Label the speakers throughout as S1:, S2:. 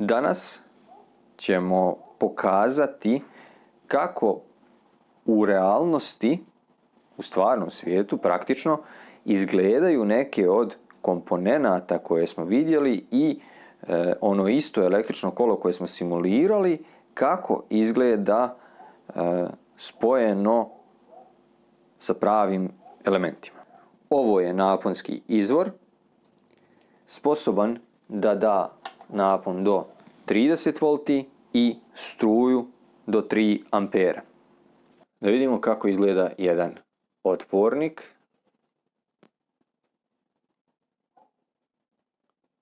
S1: Danas ćemo pokazati kako u realnosti, u stvarnom svijetu praktično, izgledaju neke od komponenata koje smo vidjeli i ono isto električno kolo koje smo simulirali, kako izgleda spojeno sa pravim elementima. Ovo je naponski izvor, sposoban da da napon do 30 V i struju do 3 ampera. Da vidimo kako izgleda jedan otpornik.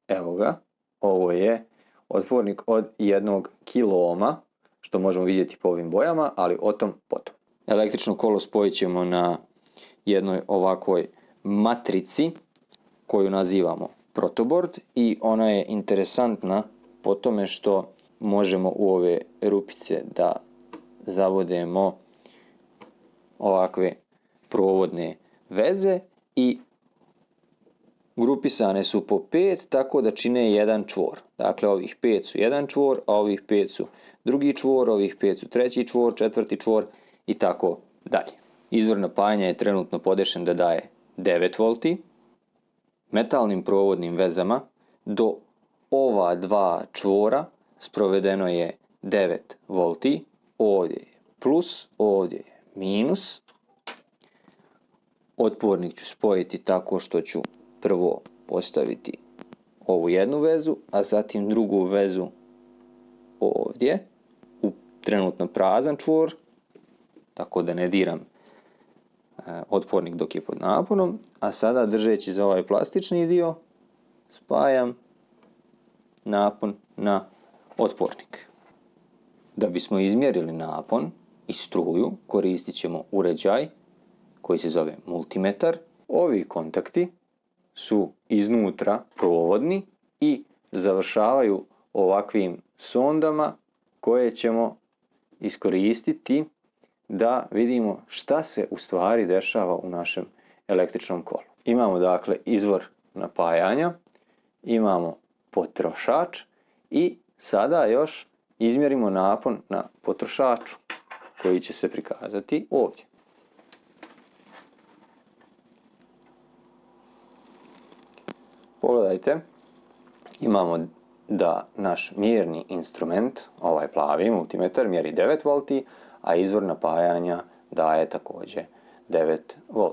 S1: Evo ga, ovo je otpornik od 1 kiloohma, što možemo vidjeti po ovim bojama, ali o tom potom. Električno kolo spojit ćemo na jednoj ovakvoj matrici koju nazivamo protobord i ona je interesantna po tome što možemo u ove rupice da zavodemo ovakve provodne veze i grupisane su po 5, tako da čine jedan čvor. Dakle, ovih 5 su jedan čvor, a ovih 5 su drugi čvor, ovih 5 su treći čvor, četvrti čvor i tako dalje. Izvor napajanja je trenutno podešen da daje 9 V. Metalnim provodnim vezama do ova dva čvora sprovedeno je 9 V. Ovdje je plus, ovdje je minus. Otpornik ću spojiti tako što ću prvo postaviti ovu jednu vezu, a zatim drugu vezu ovdje u trenutno prazan čvor, tako da ne diram otpornik dok je pod naponom, a sada držeći za ovaj plastični dio spajam napon na otpornik. Da bismo izmjerili napon i struju koristit ćemo uređaj koji se zove multimetar. Ovi kontakti su iznutra provodni i završavaju ovakvim sondama koje ćemo iskoristiti da vidimo šta se u stvari dešava u našem električnom kolu. Imamo dakle izvor napajanja, imamo potrošač i sada još izmjerimo napon na potrošaču koji će se prikazati ovdje. Pogledajte, imamo da naš mjerni instrument, ovaj plavi multimetar, mjeri 9 V, a izvor napajanja daje također 9 V.